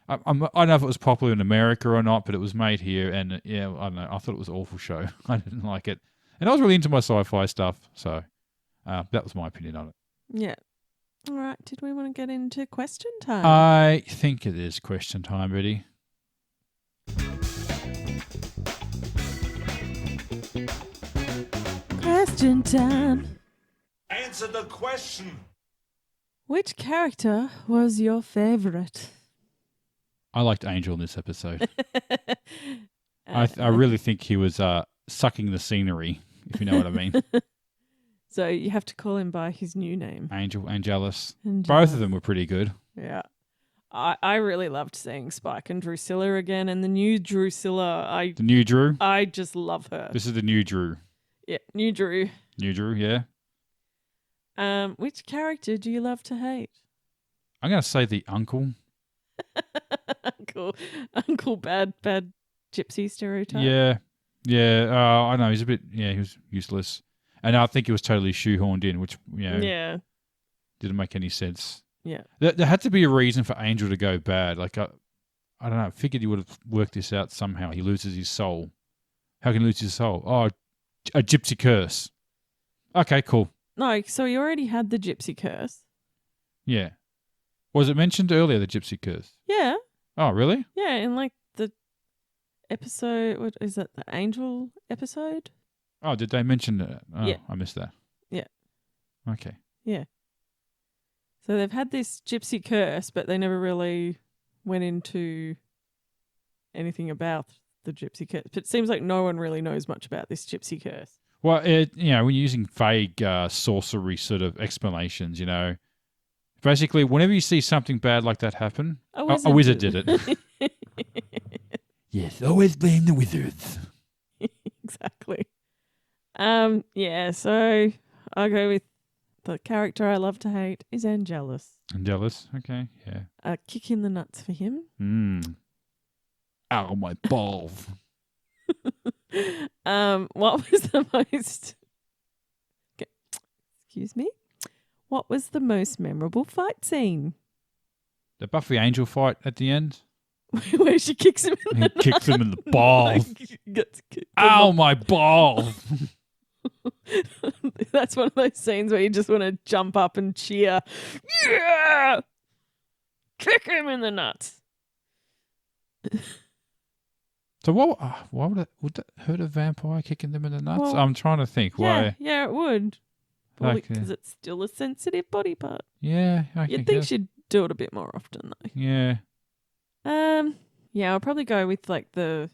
I don't know if it was popular in America or not, but it was made here, and yeah, I don't know. I thought it was an awful show. I didn't like it, and I was really into my sci-fi stuff, so that was my opinion on it. Yeah. All right. Did we want to get into question time? I think it is question time, Betty. Question time. Answer the question. Which character was your favorite? I liked Angel in this episode. I really think he was sucking the scenery, if you know what I mean. So you have to call him by his new name. Angelus. Angelus. Both of them were pretty good. Yeah. I really loved seeing Spike and Drusilla again, and the new Drusilla, The new Drew. I just love her. This is the new Drew. Yeah, new Drew. New Drew, yeah. Which character do you love to hate? I'm going to say the uncle. Uncle bad gypsy stereotype. Yeah. Yeah. I know. He's a bit, he was useless. And I think it was totally shoehorned in, which, Yeah. didn't make any sense. Yeah. There had to be a reason for Angel to go bad. Like, I don't know. I figured he would have worked this out somehow. He loses his soul. How can he lose his soul? Oh, a gypsy curse. Okay, cool. No, so he already had the gypsy curse. Yeah. Was it mentioned earlier, the gypsy curse? Yeah. Oh, really? Yeah, in like the episode, what is that, the Angel episode? Oh, did they mention that? Oh, Yeah. I missed that. Yeah. Okay. Yeah. So they've had this gypsy curse, but they never really went into anything about the gypsy curse. But it seems like no one really knows much about this gypsy curse. Well, we're using vague sorcery sort of explanations, Basically, whenever you see something bad like that happen, a wizard did it. Yes, always blame the wizards. Exactly. Yeah, so I'll go with the character I love to hate is Angelus. Angelus, okay, yeah. A kick in the nuts for him. Ow, my balls. What was the most... Excuse me? What was the most memorable fight scene? The Buffy Angel fight at the end. Where she kicks him in He the kicks him in the balls. Gets kicked in Ow, my balls. That's one of those scenes where you just want to jump up and cheer. Yeah! Kick him in the nuts. So why would that hurt a vampire kicking them in the nuts? Well, I'm trying to think. Why? Yeah, it would. Probably Okay. because it's still a sensitive body part. Yeah, I You'd think she'd do it a bit more often though. Yeah. Yeah, I'll probably go with like the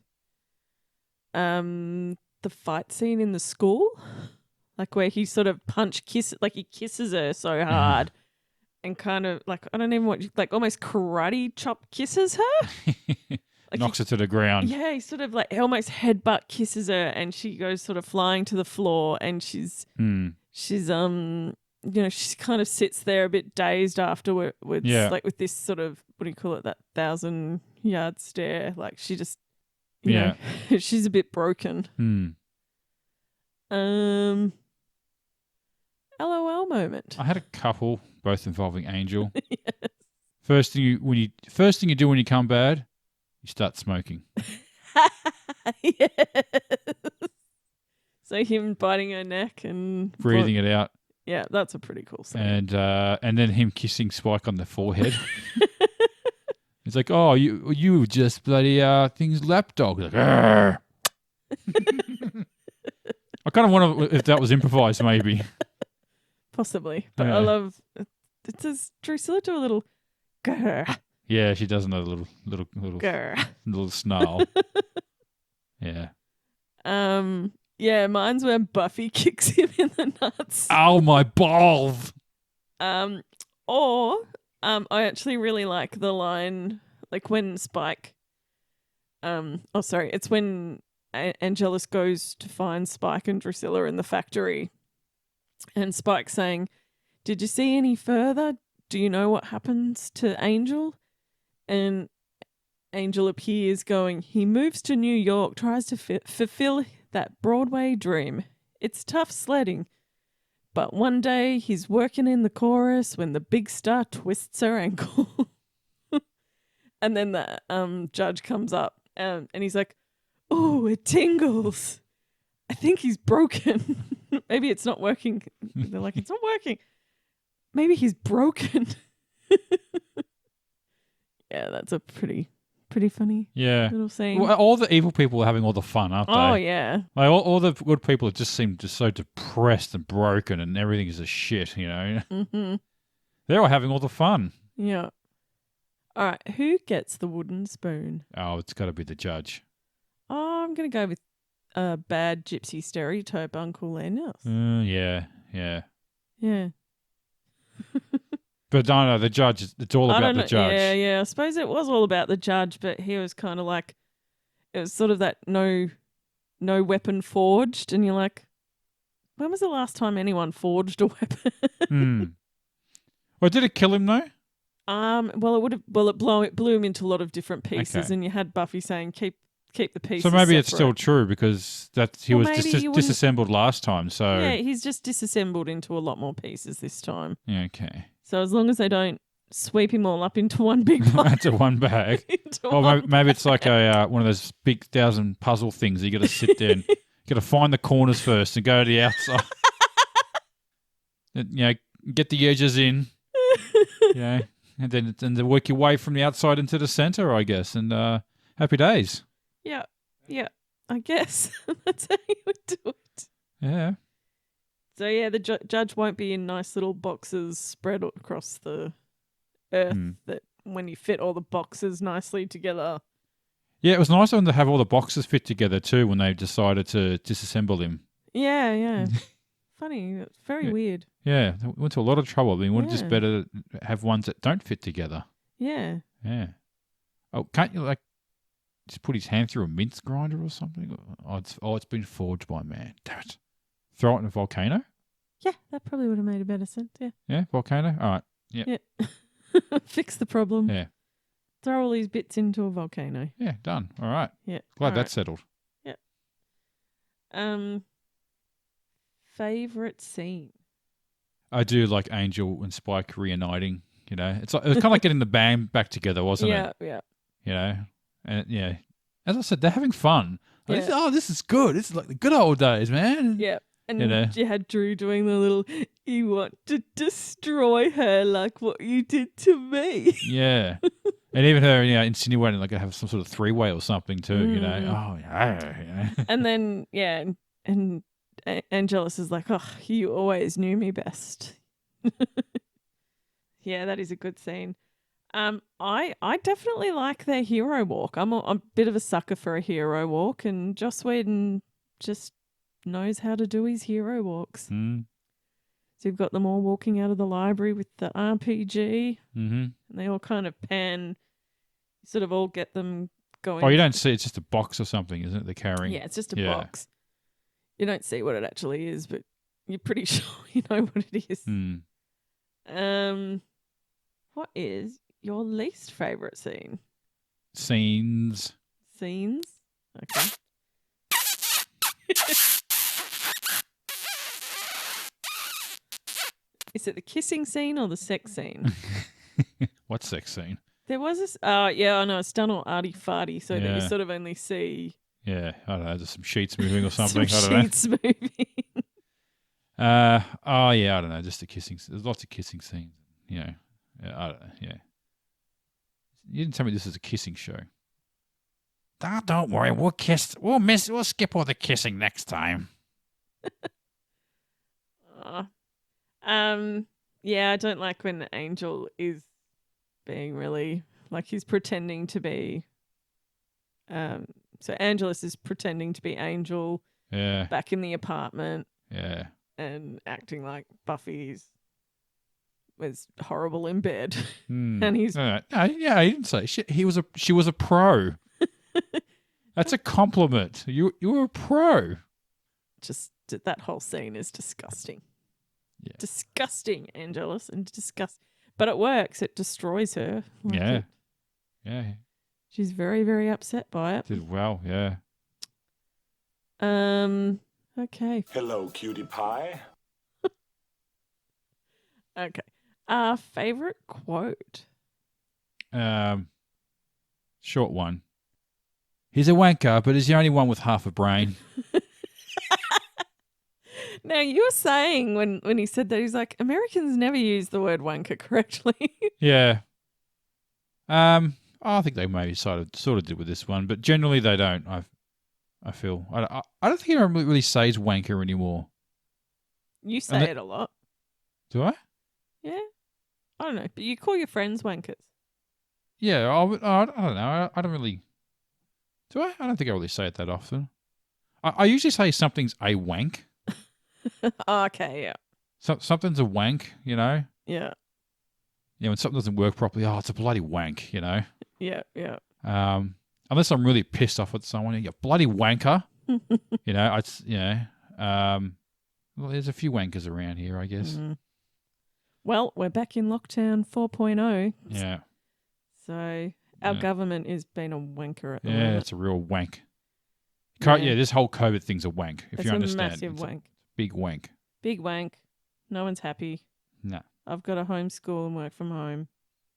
fight scene in the school. Like where he sort of he kisses her so hard and kind of like, I don't even like almost karate chop kisses her. Like Knocks her to the ground. Yeah, he sort of like almost headbutt kisses her and she goes sort of flying to the floor and she's she kind of sits there a bit dazed afterwards, Yeah. like with this sort of, what do you call it, that 1,000-yard stare. Like she just, Yeah. she's a bit broken. LOL moment. I had a couple, both involving Angel. Yes. First thing you do when you come bad, you start smoking. Yes. So him biting her neck and Breathing it out. Yeah, that's a pretty cool scene. And then him kissing Spike on the forehead. It's like, oh, you just bloody things lapdog. Like, I kind of wonder if that was improvised, maybe. Possibly, but Yeah. I love it. Does Drusilla do a little grr, Yeah, she does another little grr? snarl. Yeah. Yeah, mine's when Buffy kicks him in the nuts. Ow, my balls. Or I actually really like the line, like when Spike. It's when Angelus goes to find Spike and Drusilla in the factory, and Spike saying, "Did you see any further? Do you know what happens to Angel?" And Angel appears going, "He moves to New York, tries to fulfill that Broadway dream. It's tough sledding. But one day he's working in the chorus when the big star twists her ankle." And then the judge comes up and he's like, "Oh, it tingles. I think he's broken." Maybe it's not working. They're like, "It's not working. Maybe he's broken." Yeah, that's a pretty funny little scene. Well, all the evil people are having all the fun, aren't they? Oh, yeah. Like all the good people just seem just so depressed and broken and everything is a shit, Mm-hmm. They're all having all the fun. Yeah. All right, who gets the wooden spoon? Oh, it's got to be the judge. Oh, I'm going to go with a bad gypsy stereotype, Uncle Linus. Yeah. Yeah. But no, the judge, it's all about the judge. Yeah. I suppose it was all about the judge, but he was kind of like, it was sort of that no weapon forged. And you're like, when was the last time anyone forged a weapon? Well, did it kill him though? It blew him into a lot of different pieces, Okay. and you had Buffy saying, keep the pieces. So maybe it's separate." still true because he Well, was maybe you wouldn't- disassembled last time. So Yeah, he's just disassembled into a lot more pieces this time. yeah, okay. So as long as they don't sweep him all up into one big pile. Into one bag. into Or one maybe it's like a one of those big 1,000 puzzle things. You got to sit there and got to find the corners first and go to the outside. And, get the edges in. And then work your way from the outside into the center, I guess. And happy days. Yeah, I guess that's how you would do it. Yeah. So yeah, the judge won't be in nice little boxes spread across the earth that when you fit all the boxes nicely together. Yeah, it was nice of them to have all the boxes fit together too when they decided to disassemble him. Yeah. Funny, it's very weird. Yeah, they went to a lot of trouble. I mean, wouldn't it just Yeah. better have ones that don't fit together? Yeah. Yeah. Oh, can't you just put his hand through a mince grinder or something? It's been forged by man. Damn it. Throw it in a volcano? Yeah, that probably would have made a better sense, yeah. Yeah, volcano? All right. Yeah. Fix the problem. Yeah. Throw all these bits into a volcano. Yeah, done. All right. Yeah. Glad all that's settled. right. Favorite scene? I do like Angel and Spike reuniting, It's kind of like getting the band back together, wasn't it? Yeah. And as I said, they're having fun. Like, Yeah. this is good. This is like the good old days, man. Yeah. And you had Drew doing the little, "You want to destroy her like what you did to me." Yeah. And even her, insinuating like I have some sort of three-way or something too, Oh, yeah. And then, and Angelus is like, "Oh, you always knew me best." Yeah, that is a good scene. I definitely like their hero walk. I'm a bit of a sucker for a hero walk, and Joss Whedon just knows how to do his hero walks. Mm. So you've got them all walking out of the library with the RPG, Mm-hmm. and they all kind of pan. You sort of all get them going. Oh, you don't see it's just a box or something, isn't it? They're carrying. Yeah, it's just a Yeah. box. You don't see what it actually is, but You're pretty sure you know what it is. Hmm. What is your least favourite scene? Scenes. Scenes? Okay. Is it the kissing scene or the sex scene? What sex scene? There was this. Yeah, I know. It's done all arty-farty, so that you Yeah. sort of only see Yeah, I don't know. There's some sheets moving or something. some I don't sheets moving. know. Oh yeah, I don't know. Just the kissing. There's lots of kissing scenes. You know. Yeah, I don't know. Yeah. You didn't tell me this is a kissing show. Oh, don't worry. We'll kiss. We'll skip all the kissing next time. Yeah, I don't like when Angel is being really like he's pretending to be. So Angelus is pretending to be Angel Yeah. back in the apartment Yeah. and acting like Buffy's was horrible in bed, Hmm. and he's No, yeah, he didn't say shit. She was a pro. That's a compliment. You were a pro. just that whole scene is disgusting. Yeah. Disgusting, Angelus, and but it works. It destroys her. Like Yeah. Yeah. she's very, very upset by it. Did well. Yeah. Okay. Hello, cutie pie. Okay. Favorite quote. Short one. He's a wanker, but he's the only one with half a brain. Now you were saying when he said that he's like Americans never use the word wanker correctly. Yeah. I think they maybe sort of did with this one, but generally they don't. I feel I don't think anyone really says wanker anymore. You say it a lot. Do I? Yeah. I don't know, but you call your friends wankers. Yeah. I don't know. I don't really. Do I? I don't think I really say it that often. I usually say something's a wank. Okay, yeah. Something's a wank, you know? Yeah. Yeah, when something doesn't work properly, it's a bloody wank, you know? Yeah, yeah. Unless I'm really pissed off at someone, you bloody wanker. You know, well, there's a few wankers around here, I guess. Mm. Well, we're back in lockdown 4.0. Yeah. So our government is being a wanker at the Yeah, moment. it's a real wank. Yeah. This whole COVID thing's a wank, if It's you a understand. massive It's a wank. big wank. Big wank. No one's happy. No. I've got to homeschool and work from home.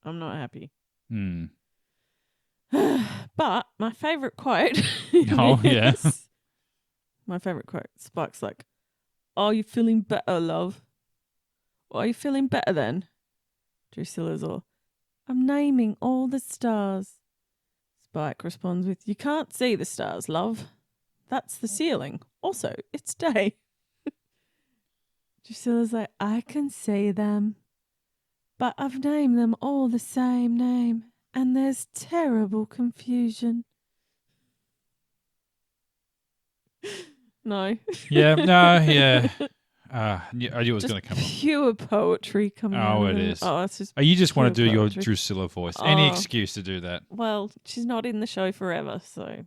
I'm not happy. Hmm. But my favourite quote. Oh, yeah. My favourite quote. Spike's like, "Are you feeling better, love? Or are you feeling better then?" Drusilla's all, "I'm naming all the stars." Spike responds with, "You can't see the stars, love. That's the ceiling. Also, it's day." Drusilla's like, "I can see them, but I've named them all the same name, and there's terrible confusion." No. Yeah, no, yeah. I knew it was going to come up. Pure poetry coming out. Oh, of it there. is. Oh, it's just. Oh, you just want to pure do your poetry. Drusilla voice. Any Oh. excuse to do that. Well, she's not in the show forever, so I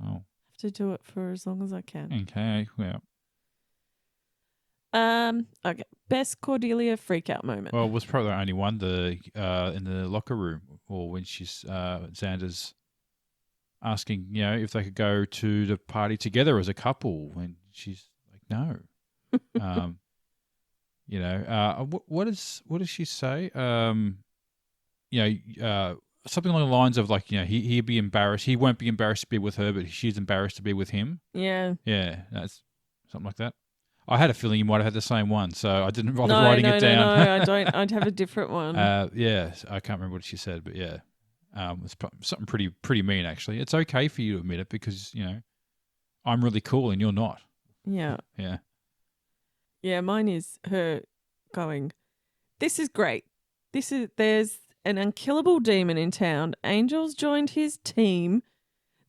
Oh, have to do it for as long as I can. okay. Well, Okay. Best Cordelia freakout moment. it was probably the only one. In the locker room, or when she's Xander's asking, if they could go to the party together as a couple, when she's like, no. What does she say? Something along the lines of like, he'd be embarrassed. He won't be embarrassed to be with her, but she's embarrassed to be with him. Yeah. Yeah, that's something like that. I had a feeling you might have had the same one, so I didn't bother writing it down. No, I don't. I'd have a different one. Yeah, I can't remember what she said, but yeah, it's something pretty mean actually. It's okay for you to admit it because I'm really cool and you're not. Yeah. Yeah. Yeah, mine is her going, "This is great. There's an unkillable demon in town. Angel's joined his team.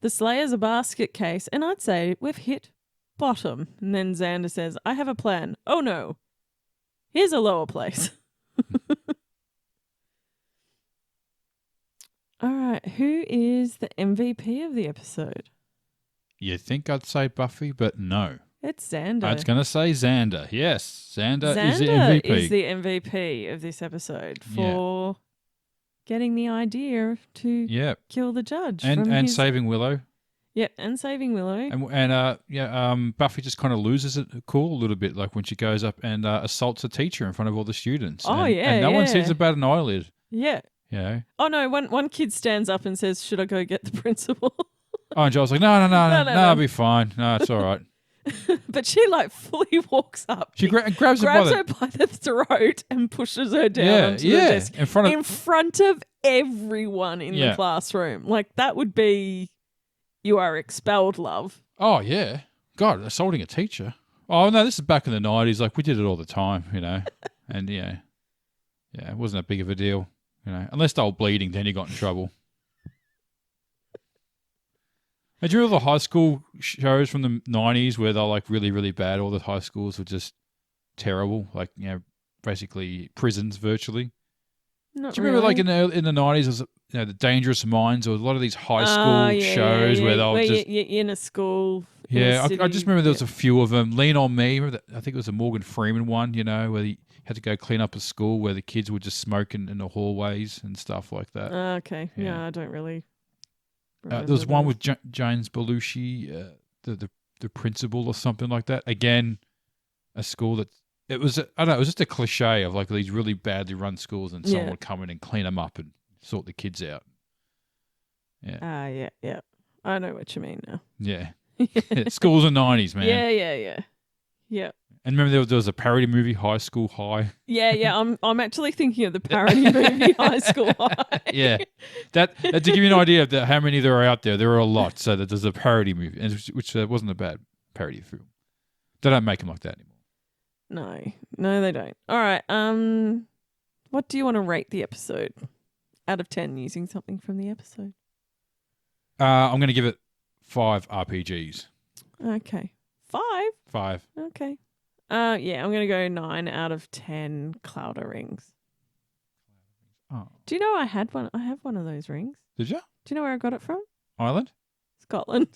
The Slayer's a basket case, and I'd say we've hit bottom." And then Xander says, "I have a plan. Oh no. Here's a lower place." All right, who is the MVP of the episode? You'd think I'd say Buffy, but no. It's Xander. I was going to say Xander. Yes, Xander is the Xander MVP. is the MVP of this episode for getting the idea to yeah, kill the judge. and saving Willow. Yeah, and saving Willow. And Buffy just kind of loses it cool a little bit, like when she goes up and assaults a teacher in front of all the students. Oh, and, yeah, and no one yeah. seems to bat an eyelid. Yeah. You know? Oh, no, one kid stands up and says, should I go get the principal? Oh, and Joel's like, no, No, I'll be fine. No, it's all right. But she like fully walks up. She grabs her by the throat and pushes her down onto the desk in front of everyone in the classroom. Like that would be, you are expelled, love. Oh yeah, God, assaulting a teacher. Oh no, this is back in the 90s. Like we did it all the time, you know. And yeah, it wasn't that big of a deal, you know. Unless they were bleeding, then you got in trouble. And do you remember the high school shows from the 90s where they're like really, really bad? All the high schools were just terrible, like, you know, basically prisons virtually. Not Do you remember really. like in the 90s, was, you know, the Dangerous Minds, or a lot of these high school shows where they were just... you're in a school. Yeah, I just remember there was a few of them. Lean on Me, remember that? I think it was a Morgan Freeman one, you know, where he had to go clean up a school where the kids were just smoking in the hallways and stuff like that. Okay. Yeah. Yeah, I don't really... There was one with James Belushi, the principal or something like that. Again, a school that it was just a cliche of like these really badly run schools, and someone would come in and clean them up and sort the kids out. Yeah. Yeah. I know what you mean now. Yeah. Schools in the 90s, man. Yeah. And remember there was a parody movie, High School High. Yeah. I'm actually thinking of the parody movie High School High. Yeah. That to give you an idea of how many there are out there. There are a lot. So that there's a parody movie, which wasn't a bad parody film. They don't make them like that anymore. No, they don't. All right. What do you want to rate the episode out of 10 using something from the episode? I'm going to give it 5 RPGs. Okay. 5? 5. Okay. Yeah, I'm going to go 9 out of 10 Clouder rings. Oh. Do you know I have one of those rings? Did you? Do you know where I got it from? Ireland? Scotland.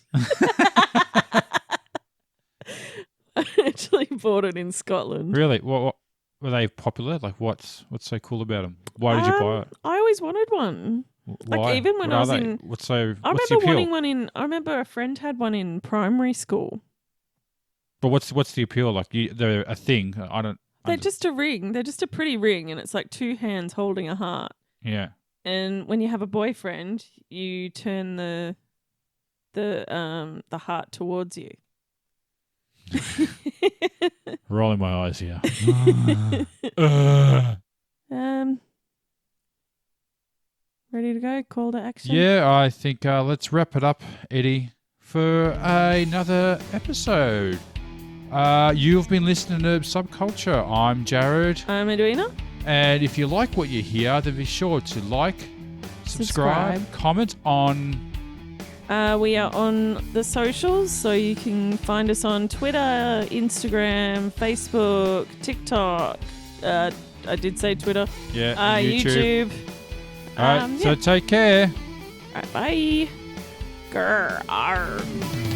I actually bought it in Scotland. Really? What were they popular? Like what's so cool about them? Why did you buy it? I always wanted one. Why? Like even when I was in what's the I remember appeal? wanting one in I remember a friend had one in primary school. But what's the appeal? Like they're a thing. I don't. They're just a ring. They're just a pretty ring, and it's like 2 hands holding a heart. Yeah. And when you have a boyfriend, you turn the heart towards you. Rolling my eyes here. Ready to go? Call to action? Yeah, I think let's wrap it up, Eddie, for another episode. You've been listening to Subculture. I'm Jared. I'm Edwina. And if you like what you hear, then be sure to like, subscribe. Comment on... We are on the socials, so you can find us on Twitter, Instagram, Facebook, TikTok. I did say Twitter. Yeah, YouTube. All right, so take care. All right, bye. Grr. Arr.